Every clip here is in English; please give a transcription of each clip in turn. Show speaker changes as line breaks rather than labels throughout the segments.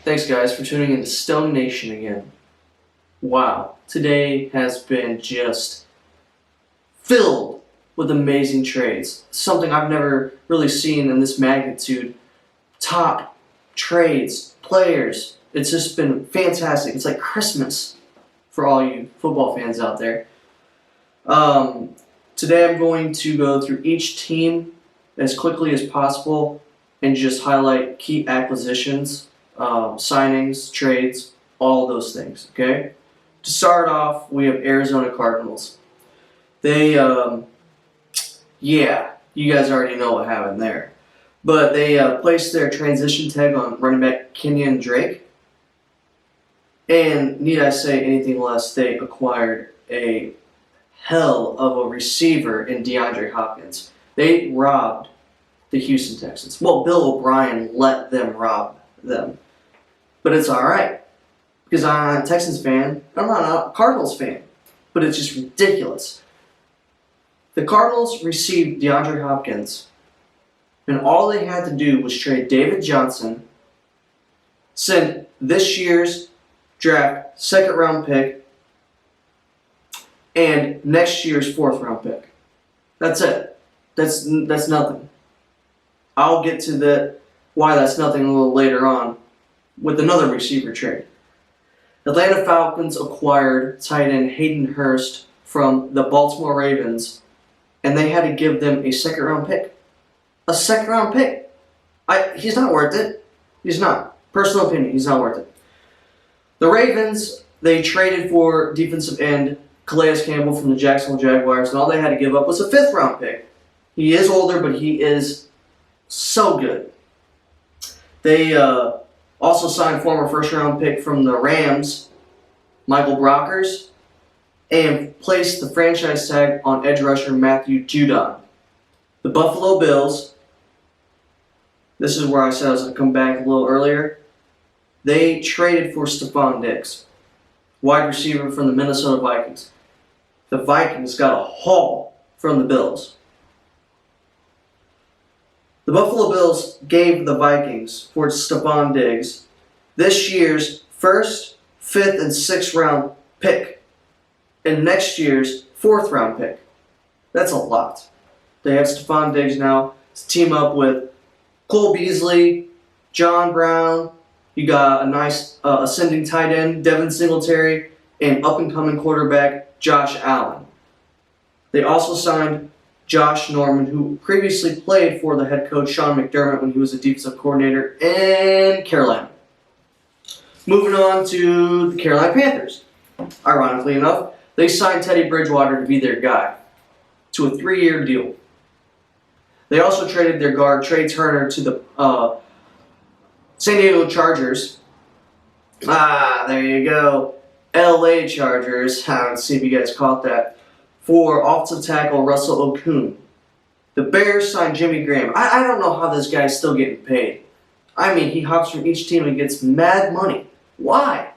Thanks, guys, for tuning into Stone Nation again. Wow, today has been just filled with amazing trades. Something I've never really seen in this magnitude. Top trades, players. It's just been fantastic. It's like Christmas for all you football fans out there. Today I'm going to go through each team as quickly as possible and just highlight key acquisitions, signings, trades, all those things, okay? To start off, we have Arizona Cardinals. They, you guys already know what happened there. But they placed their transition tag on running back Kenyon Drake. And need I say anything less, they acquired a hell of a receiver in DeAndre Hopkins. They robbed the Houston Texans. Well, Bill O'Brien let them rob them. But it's alright. Because I'm not a Texans fan. I'm not a Cardinals fan. But it's just ridiculous. The Cardinals received DeAndre Hopkins. And all they had to do was trade David Johnson, send this year's draft second round pick, and next year's fourth round pick. That's it. That's nothing. I'll get to why that's nothing a little later on with another receiver trade. Atlanta Falcons acquired tight end Hayden Hurst from the Baltimore Ravens, and they had to give them a second round pick. A second round pick. He's not worth it. He's not. Personal opinion, he's not worth it. The Ravens, they traded for defensive end Calais Campbell from the Jacksonville Jaguars, and all they had to give up was a fifth round pick. He is older, but he is so good. They also signed former first round pick from the Rams, Michael Brockers, and placed the franchise tag on edge rusher Matthew Judon. The Buffalo Bills, this is where I said I was going to come back a little earlier. They traded for Stephon Diggs, wide receiver from the Minnesota Vikings. The Vikings got a haul from the Bills. The Buffalo Bills gave the Vikings for Stephon Diggs this year's first, fifth, and sixth round pick, and next year's fourth round pick. That's a lot. They have Stephon Diggs now to team up with Cole Beasley, John Brown. You got a nice ascending tight end, Devin Singletary, and up-and-coming quarterback, Josh Allen. They also signed Josh Norman, who previously played for the head coach, Sean McDermott, when he was a defensive coordinator in Carolina. Moving on to the Carolina Panthers. Ironically enough, they signed Teddy Bridgewater to be their guy to a 3-year deal. They also traded their guard, Trey Turner, to the San Diego Chargers. There you go. LA Chargers. Let's see if you guys caught that. For offensive tackle Russell Okung. The Bears signed Jimmy Graham. I don't know how this guy's still getting paid. I mean, he hops from each team and gets mad money. Why?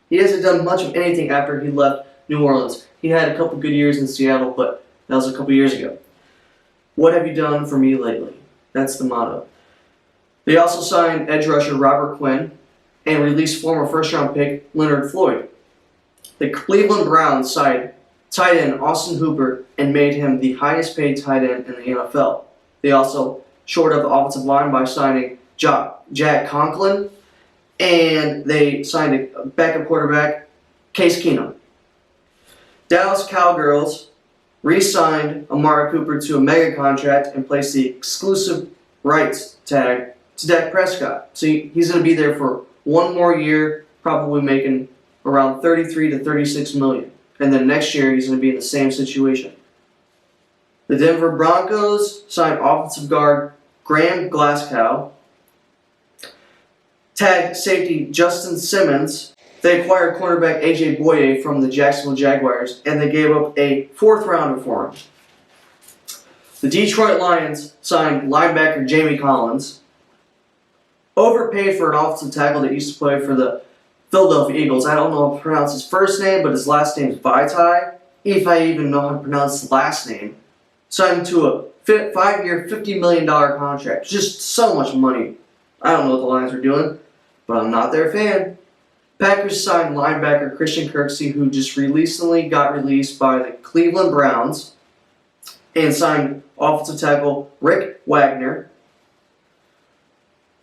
He hasn't done much of anything after he left New Orleans. He had a couple good years in Seattle, but that was a couple years ago. What have you done for me lately? That's the motto. They also signed edge rusher Robert Quinn and released former first-round pick Leonard Floyd. The Cleveland Browns signed tight end Austin Hooper and made him the highest-paid tight end in the NFL. They also shored up the offensive line by signing Jack Conklin, and they signed a backup quarterback, Case Keenum. Dallas Cowgirls re-signed Amari Cooper to a mega contract and placed the exclusive rights tag to Dak Prescott. So he's going to be there for one more year, probably making around $33 to $36 million. And then next year he's going to be in the same situation. The Denver Broncos signed offensive guard Graham Glasgow, tagged safety Justin Simmons. They acquired cornerback A.J. Boye from the Jacksonville Jaguars, and they gave up a fourth rounder for him. The Detroit Lions signed linebacker Jamie Collins, overpaid for an offensive tackle that used to play for the Philadelphia Eagles. I don't know how to pronounce his first name, but his last name is Vaitai, if I even know how to pronounce his last name. Signed him to a 5-year, $50 million contract. Just so much money. I don't know what the Lions are doing. but I'm not their fan. Packers signed linebacker Christian Kirksey, who just recently got released by the Cleveland Browns, and signed offensive tackle Rick Wagner.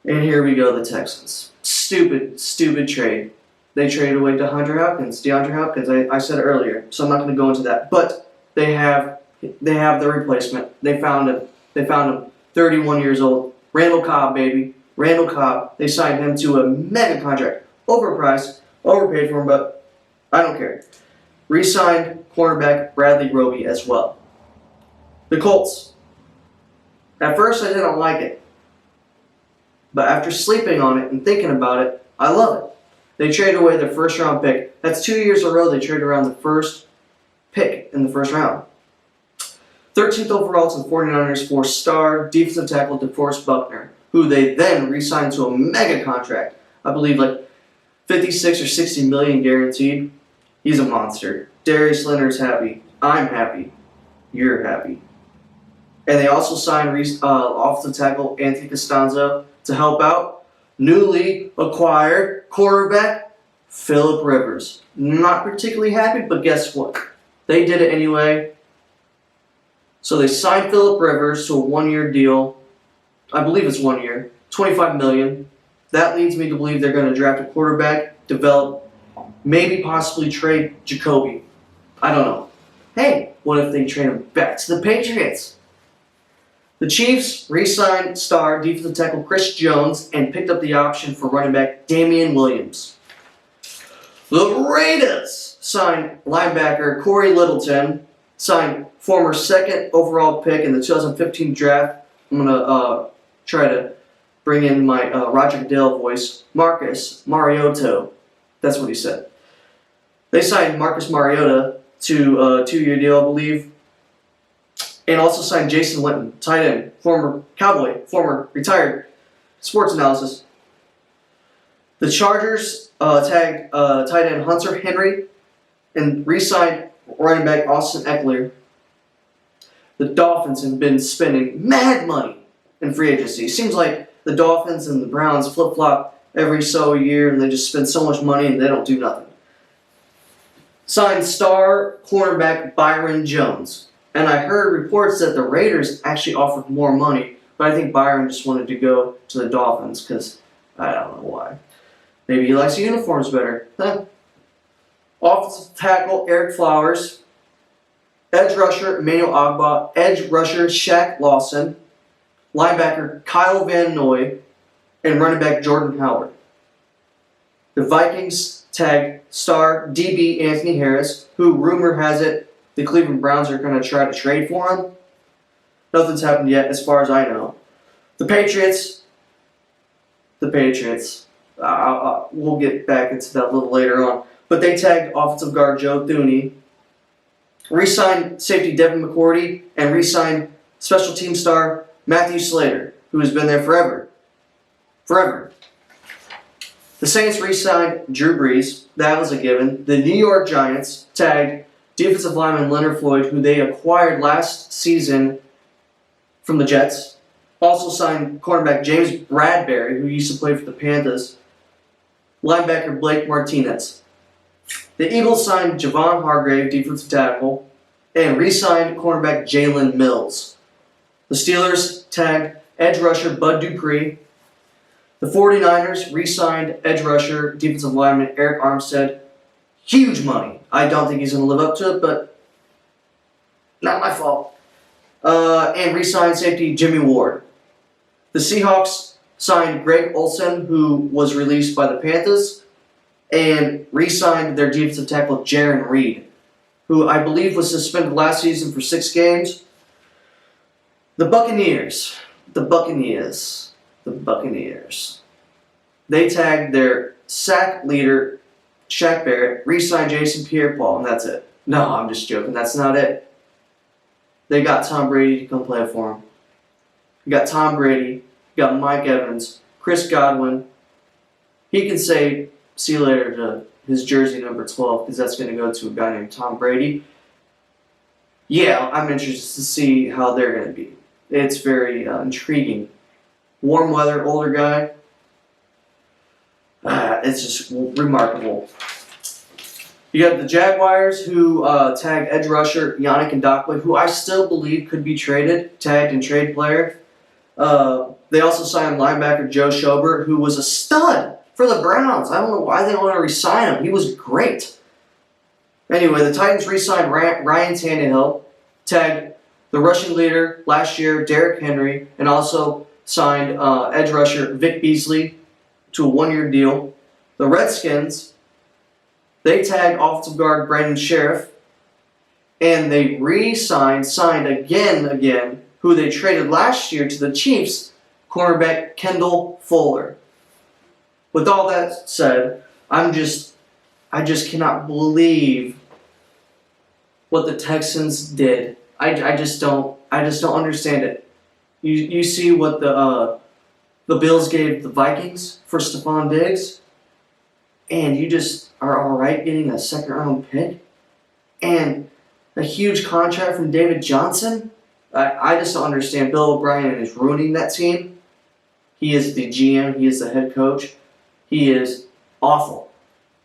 And here we go, the Texans. Stupid trade. They traded away DeAndre Hopkins. I said it earlier, so I'm not going to go into that. But they have the replacement. They found him. 31 years old. Randall Cobb, baby. Randall Cobb. They signed him to a mega contract. Overpriced, overpaid for him, but I don't care. Re-signed cornerback Bradley Roby as well. The Colts. At first, I didn't like it. But after sleeping on it and thinking about it, I love it. They traded away their first-round pick. That's 2 years in a row they traded around the first pick in the first round. 13th overall to the 49ers for star defensive tackle DeForest Buckner, who they then re-signed to a mega contract. I believe like 56 or 60 million guaranteed. He's a monster. Darius Leonard's happy. I'm happy. You're happy. And they also signed offensive tackle Anthony Costanzo to help out newly acquired quarterback Phillip Rivers. Not particularly happy, but guess what? They did it anyway. So they signed Phillip Rivers to a one-year deal. I believe it's 1 year. $25 million. That leads me to believe they're going to draft a quarterback, develop, maybe possibly trade Jacoby. I don't know. Hey, what if they trade him back to the Patriots? The Chiefs re-signed star defensive tackle Chris Jones and picked up the option for running back Damian Williams. The Raiders signed linebacker Corey Littleton, signed former second overall pick in the 2015 draft. I'm going to try to bring in my Roger Goodell voice, Marcus Mariota. That's what he said. They signed Marcus Mariota to a 2-year deal, I believe. And also signed Jason Witten, tight end, former Cowboy, former retired sports analysis. The Chargers tagged tight end Hunter Henry and re-signed running back Austin Eckler. The Dolphins have been spending mad money in free agency. It seems like the Dolphins and the Browns flip-flop every so year, and they just spend so much money and they don't do nothing. Signed star cornerback Byron Jones. And I heard reports that the Raiders actually offered more money, but I think Byron just wanted to go to the Dolphins because I don't know why. Maybe he likes the uniforms better. Huh? Offensive tackle Eric Flowers, edge rusher Emmanuel Ogbah, edge rusher Shaq Lawson, linebacker Kyle Van Noy, and running back Jordan Howard. The Vikings tagged star DB Anthony Harris, who rumor has it the Cleveland Browns are going to try to trade for him. Nothing's happened yet as far as I know. The Patriots. We'll get back into that a little later on. But they tagged offensive guard Joe Thuney, re-signed safety Devin McCourty, and re-signed special team star Matthew Slater, who has been there forever. The Saints re-signed Drew Brees. That was a given. The New York Giants tagged defensive lineman Leonard Floyd, who they acquired last season from the Jets. Also signed cornerback James Bradbury, who used to play for the Panthers. Linebacker Blake Martinez. The Eagles signed Javon Hargrave, defensive tackle, and re-signed cornerback Jalen Mills. The Steelers tagged edge rusher Bud Dupree. The 49ers re-signed edge rusher, defensive lineman Eric Armstead. Huge money. I don't think he's going to live up to it, but not my fault. And re-signed safety Jimmy Ward. The Seahawks signed Greg Olsen, who was released by the Panthers, and re-signed their defensive tackle Jaron Reed, who I believe was suspended last season for 6 games. The Buccaneers. They tagged their sack leader Shaq Barrett, re-signed Jason Pierre-Paul, and that's it. No, I'm just joking. That's not it. They got Tom Brady to come play for him. You got Tom Brady. You got Mike Evans. Chris Godwin. He can say, see you later to his jersey number 12, because that's going to go to a guy named Tom Brady. Yeah, I'm interested to see how they're going to be. It's very intriguing. Warm weather, older guy. It's just remarkable. You got the Jaguars, who tagged edge rusher Yannick Ngakoue, who I still believe could be traded, tagged and trade player. They also signed linebacker Joe Schobert, who was a stud for the Browns. I don't know why they don't want to re-sign him. He was great. Anyway, the Titans re-signed Ryan Tannehill, tagged the rushing leader last year, Derrick Henry, and also signed edge rusher Vic Beasley to a one-year deal. The Redskins, they tagged offensive guard Brandon Sheriff, and they signed again, who they traded last year to the Chiefs, cornerback Kendall Fuller. With all that said, I just cannot believe what the Texans did. I just don't understand it. You see what the Bills gave the Vikings for Stephon Diggs, and you just are alright getting a second-round pick and a huge contract from David Johnson. I just don't understand. Bill O'Brien is ruining that team. He is the GM. He is the head coach. He is awful,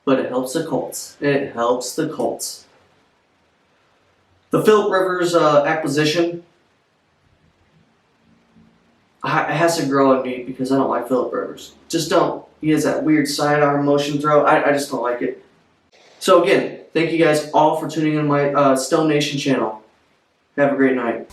but it helps the Colts. It helps the Colts. The Phillip Rivers acquisition, it has to grow on me because I don't like Phillip Rivers. Just don't. He has that weird sidearm motion throw. I just don't like it. So again, thank you guys all for tuning in my Stone Nation channel. Have a great night.